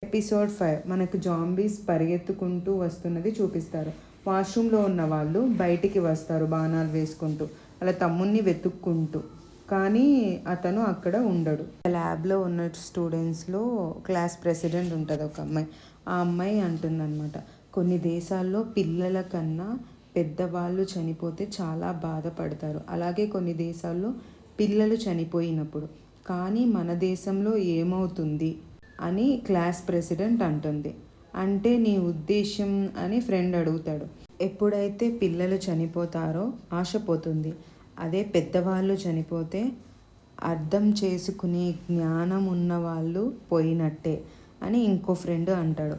Episode 5 మనకు zombies పరిగెత్తుకుంటూ వస్తున్నది చూపిస్తారు. వాష్రూమ్లో ఉన్న వాళ్ళు బయటికి వస్తారు బాణాలు వేసుకుంటూ, వాళ్ళ తమ్ముడిని వెతుక్కుంటూ. కానీ అతను అక్కడ ఉండడు. ల్యాబ్లో ఉన్న స్టూడెంట్స్లో క్లాస్ ప్రెసిడెంట్ ఉంటుంది ఒక అమ్మాయి. ఆ అమ్మాయి అంటుందన్నమాట, కొన్ని దేశాల్లో పిల్లల కన్నా పెద్దవాళ్ళు చనిపోతే చాలా బాధపడతారు. అలాగే కొన్ని దేశాల్లో పిల్లలు చనిపోయినప్పుడు. కానీ మన దేశంలో ఏమవుతుంది అని క్లాస్ ప్రెసిడెంట్ అంటుంది. అంటే నీ ఉద్దేశం అని ఫ్రెండ్ అడుగుతాడు. ఎప్పుడైతే పిల్లలు చనిపోతారో ఆశ పోతుంది. అదే పెద్దవాళ్ళు చనిపోతే అర్థం చేసుకునే జ్ఞానం ఉన్న వాళ్ళు పోయినట్టే అని ఇంకో ఫ్రెండ్ అంటాడు.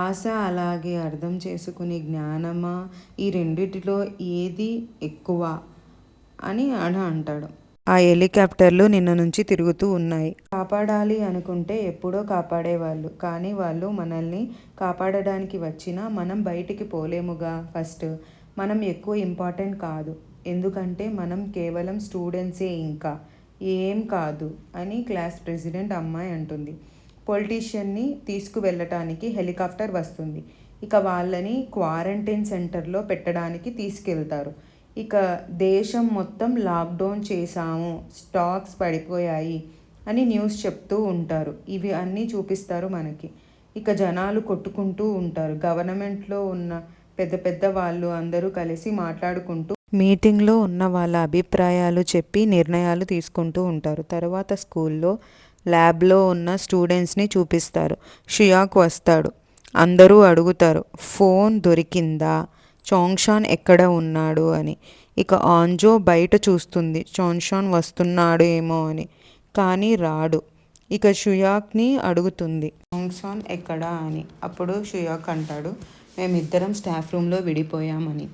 ఆశ అలాగే అర్థం చేసుకునే జ్ఞానమా, ఈ రెండిటిలో ఏది ఎక్కువ అని అంటాడు. ఆ హెలికాప్టర్లు నిన్న నుంచి తిరుగుతూ ఉన్నాయి. కాపాడాలి అనుకుంటే ఎప్పుడో కాపాడేవాళ్ళు. కానీ వాళ్ళు మనల్ని కాపాడడానికి వచ్చినా మనం బయటికి పోలేముగా. ఫస్ట్ మనం ఎక్కువ ఇంపార్టెంట్ కాదు, ఎందుకంటే మనం కేవలం స్టూడెంట్సే, ఇంకా ఏం కాదు అని క్లాస్ ప్రెసిడెంట్ అమ్మాయి అంటుంది. పొలిటీషియన్ని తీసుకువెళ్ళటానికి హెలికాప్టర్ వస్తుంది. ఇక వాళ్ళని క్వారంటైన్ సెంటర్లో పెట్టడానికి తీసుకెళ్తారు. ఇక దేశం మొత్తం లాక్డౌన్ చేశాము, స్టాక్స్ పడిపోయాయి అని న్యూస్ చెప్తూ ఉంటారు. ఇవి అన్నీ చూపిస్తారు మనకి. ఇక జనాలు కొట్టుకుంటూ ఉంటారు. గవర్నమెంట్లో ఉన్న పెద్ద పెద్ద వాళ్ళు అందరూ కలిసి మాట్లాడుకుంటూ మీటింగ్లో ఉన్న వాళ్ళ అభిప్రాయాలు చెప్పి నిర్ణయాలు తీసుకుంటూ ఉంటారు. తర్వాత స్కూల్లో ల్యాబ్లో ఉన్న స్టూడెంట్స్ని చూపిస్తారు. షియాక్ వస్తాడు. అందరూ అడుగుతారు, ఫోన్ దొరికిందా, చాంగ్షాన్ ఎక్కడ ఉన్నాడు అని. ఇక ఆంజో బయట చూస్తుంది చాంగ్షాన్ వస్తున్నాడు ఏమో అని, కానీ రాడు. ఇక షుయాక్ని అడుగుతుంది, చాంగ్షాన్ ఎక్కడా అని. అప్పుడు షుయాక్ అంటాడు, మేమిద్దరం స్టాఫ్ రూమ్లో విడిపోయామని.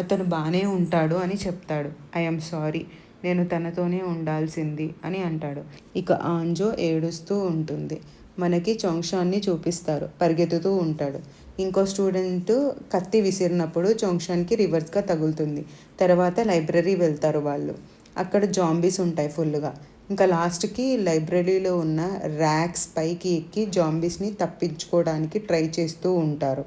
అతను బాగానే ఉంటాడు అని చెప్తాడు. ఐఎమ్ సారీ, నేను తనతోనే ఉండాల్సింది అని అంటాడు. ఇక ఆంజో ఏడుస్తూ ఉంటుంది. మనకి చాంగ్షాన్ని చూపిస్తారు, పరిగెత్తుతూ ఉంటాడు. ఇంకో స్టూడెంట్ కత్తి విసిరినప్పుడు చాంగ్షాన్కి రివర్స్గా తగులుతుంది. తర్వాత లైబ్రరీ వెళ్తారు వాళ్ళు. అక్కడ జాంబీస్ ఉంటాయి ఫుల్గా. ఇంకా లాస్ట్కి లైబ్రరీలో ఉన్న ర్యాక్స్ పైకి ఎక్కి జాంబీస్ని తప్పించుకోవడానికి ట్రై చేస్తూ ఉంటారు.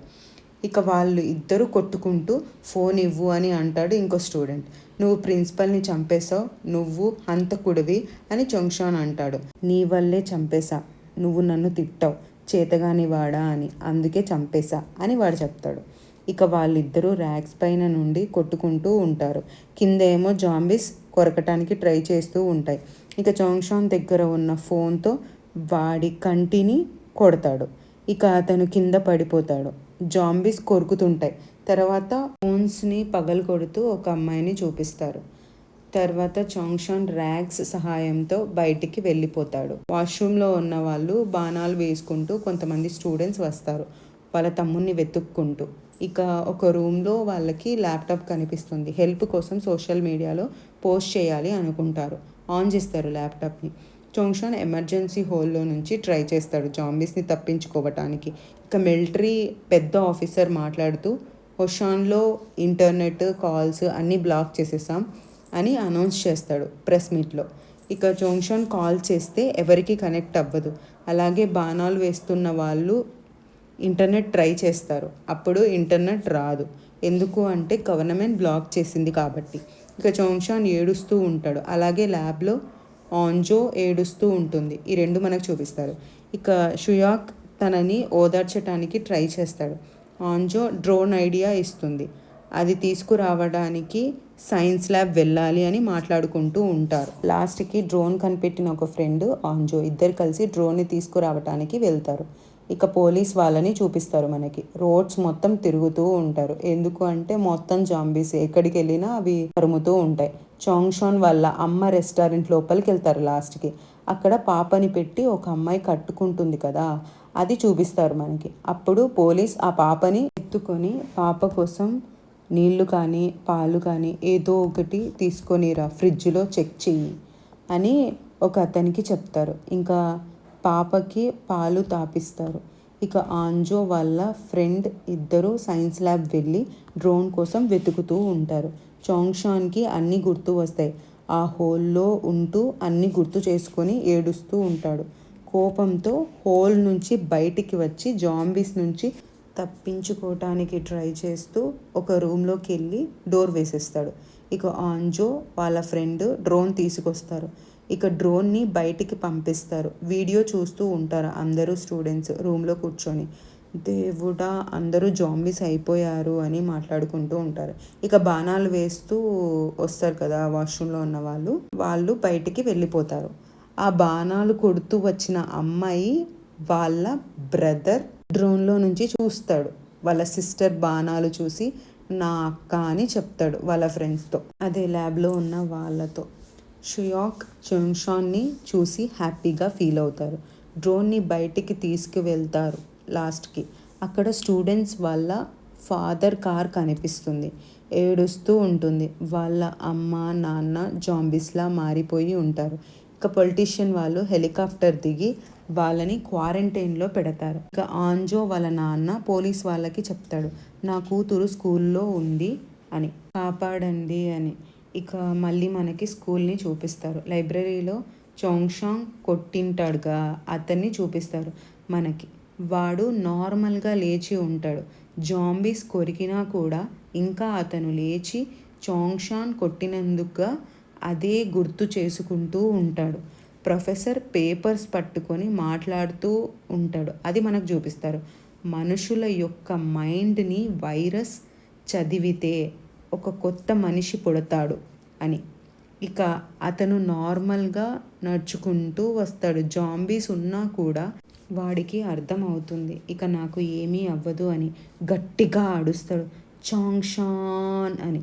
ఇక వాళ్ళు ఇద్దరు కొట్టుకుంటూ ఫోన్ ఇవ్వు అని అంటాడు ఇంకో స్టూడెంట్. నువ్వు ప్రిన్సిపల్ని చంపేశావు, నువ్వు హంతకుడివి అని చాంగ్షాన్ అంటాడు. నీ వల్లే చంపేశా, నువ్వు నన్ను తిట్టావు చేతగాని వాడా అని, అందుకే చంపేశా అని వాడు చెప్తాడు. ఇక వాళ్ళిద్దరూ ర్యాక్స్ పైన నుండి కొట్టుకుంటూ ఉంటారు. కింద ఏమో జాంబీస్ కొరకటానికి ట్రై చేస్తూ ఉంటాయి. ఇక చాంగ్షాన్ దగ్గర ఉన్న ఫోన్తో వాడి కంటిని కొడతాడు. ఇక అతను కింద పడిపోతాడు. జాంబీస్ కొరుకుతుంటాయి. తర్వాత ఫోన్స్ని పగలు కొడుతూ ఒక అమ్మాయిని చూపిస్తారు. తర్వాత చాంగ్షాన్ ర్యాక్స్ సహాయంతో బయటికి వెళ్ళిపోతాడు. వాష్రూమ్లో ఉన్న వాళ్ళు బాణాలు వేసుకుంటూ కొంతమంది స్టూడెంట్స్ వస్తారు వాళ్ళ తమ్ముడిని వెతుక్కుంటూ. ఇక ఒక రూమ్లో వాళ్ళకి ల్యాప్టాప్ కనిపిస్తుంది. హెల్ప్ కోసం సోషల్ మీడియాలో పోస్ట్ చేయాలి అనుకుంటారు. ఆన్ చేస్తారు ల్యాప్టాప్ని. చాంగ్షాన్ ఎమర్జెన్సీ హోల్లో నుంచి ట్రై చేస్తాడు జాంబీస్ని తప్పించుకోవటానికి. ఇక మిలిటరీ పెద్ద ఆఫీసర్ మాట్లాడుతూ, హోషాన్లో ఇంటర్నెట్ కాల్స్ అన్నీ బ్లాక్ చేసేసాం అని అనౌన్స్ చేస్తాడు ప్రెస్ మీట్లో. ఇక చాంగ్షాన్ కాల్ చేస్తే ఎవరికి కనెక్ట్ అవ్వదు. అలాగే బాణాలు వేస్తున్న వాళ్ళు ఇంటర్నెట్ ట్రై చేస్తారు, అప్పుడు ఇంటర్నెట్ రాదు. ఎందుకు అంటే గవర్నమెంట్ బ్లాక్ చేసింది కాబట్టి. ఇక చాంగ్షాన్ ఏడుస్తూ ఉంటాడు. అలాగే ల్యాబ్లో ఆంజో ఏడుస్తూ ఉంటుంది. ఈ రెండు మనకు చూపిస్తారు. ఇక షుయాక్ తనని ఓదార్చడానికి ట్రై చేస్తాడు. ఆంజో డ్రోన్ ఐడియా ఇస్తుంది. అది తీసుకురావడానికి సైన్స్ ల్యాబ్ వెళ్ళాలి అని మాట్లాడుకుంటూ ఉంటారు. లాస్ట్కి డ్రోన్ కనిపెట్టిన ఒక ఫ్రెండ్ ఆంజో ఇద్దరు కలిసి డ్రోన్ని తీసుకురావటానికి వెళ్తారు. ఇక పోలీస్ వాళ్ళని చూపిస్తారు మనకి. రోడ్స్ మొత్తం తిరుగుతూ ఉంటారు. ఎందుకు అంటే మొత్తం జాంబీస్ ఎక్కడికి వెళ్ళినా అవి తరుముతూ ఉంటాయి. చాంగ్షాన్ వాళ్ళ అమ్మ రెస్టారెంట్ లోపలికి వెళ్తారు లాస్ట్కి. అక్కడ పాపని పెట్టి ఒక అమ్మాయి కట్టుకుంటుంది కదా, అది చూపిస్తారు మనకి. అప్పుడు పోలీస్ ఆ పాపని ఎత్తుకొని, పాప కోసం నీళ్లు కానీ పాలు కానీ ఏదో ఒకటి తీసుకొనిరా, ఫ్రిడ్జ్లో చెక్ చెయ్యి అని ఒక అతనికి చెప్తారు. ఇంకా పాపకి పాలు తాపిస్తారు. ఇక ఆంజో వాళ్ళ ఫ్రెండ్ ఇద్దరు సైన్స్ ల్యాబ్ వెళ్ళి డ్రోన్ కోసం వెతుకుతూ ఉంటారు. చాంగ్షాన్కి అన్నీ గుర్తు వస్తాయి. ఆ హోల్లో ఉంటూ అన్నీ గుర్తు చేసుకొని ఏడుస్తూ ఉంటాడు. కోపంతో హోల్ నుంచి బయటికి వచ్చి జాంబీస్ నుంచి తప్పించుకోవటానికి ట్రై చేస్తూ ఒక రూమ్లోకి వెళ్ళి డోర్ వేసేస్తాడు. ఇక ఆంజో వాళ్ళ ఫ్రెండ్ డ్రోన్ తీసుకొస్తారు. ఇక డ్రోన్ని బయటికి పంపిస్తారు. వీడియో చూస్తూ ఉంటారు అందరూ స్టూడెంట్స్ రూమ్లో కూర్చొని. దేవుడా, అందరూ జాంబీస్ అయిపోయారు అని మాట్లాడుకుంటూ ఉంటారు. ఇక బాణాలు వేస్తూ వస్తారు కదా వాష్రూమ్లో ఉన్న వాళ్ళు బయటికి వెళ్ళిపోతారు. ఆ బాణాలు కొడుతూ వచ్చిన అమ్మాయి వాళ్ళ బ్రదర్ డ్రోన్లో నుంచి చూస్తాడు. వాళ్ళ సిస్టర్ బాణాలు చూసి నా అక్క అని చెప్తాడు వాళ్ళ ఫ్రెండ్స్తో, అదే ల్యాబ్లో ఉన్న వాళ్ళతో. షుయాక్ జంగ్షాన్ని చూసి హ్యాపీగా ఫీల్ అవుతారు. డ్రోన్ని బయటికి తీసుకువెళ్తారు. లాస్ట్కి అక్కడ స్టూడెంట్స్ వాళ్ళ ఫాదర్ కార్ కనిపిస్తుంది. ఏడుస్తూ ఉంటుంది. వాళ్ళ అమ్మ నాన్న జాంబీస్లా మారిపోయి ఉంటారు. ఇక పొలిటీషియన్ వాళ్ళు హెలికాప్టర్ దిగి వాళ్ళని క్వారంటైన్లో పెడతారు. ఇక ఆంజో వాళ్ళ నాన్న పోలీస్ వాళ్ళకి చెప్తాడు, నా కూతురు స్కూల్లో ఉంది అని, కాపాడండి అని. ఇక మళ్ళీ మనకి స్కూల్ని చూపిస్తారు. లైబ్రరీలో చోంగ్షాంగ్ కొట్టింటాడుగా అతన్ని చూపిస్తారు మనకి. వాడు నార్మల్గా లేచి ఉంటాడు. జాంబీస్ కొరికినా కూడా ఇంకా అతను లేచి చోంగ్షాన్ కొట్టినందుకుగా అదే గుర్తు చేసుకుంటూ ఉంటాడు. ప్రొఫెసర్ పేపర్స్ పట్టుకొని మాట్లాడుతూ ఉంటాడు. అది మనకు చూపిస్తారు. మనుషుల యొక్క మైండ్ని వైరస్ చదివితే ఒక కొత్త మనిషి పుడతాడు అని. ఇక అతను నార్మల్గా నడుచుకుంటూ వస్తాడు. జాంబీస్ ఉన్నా కూడా వాడికి అర్థమవుతుంది ఇక నాకు ఏమీ అవ్వదు అని. గట్టిగా అడుస్తాడు చాంగ్షాన్ అని.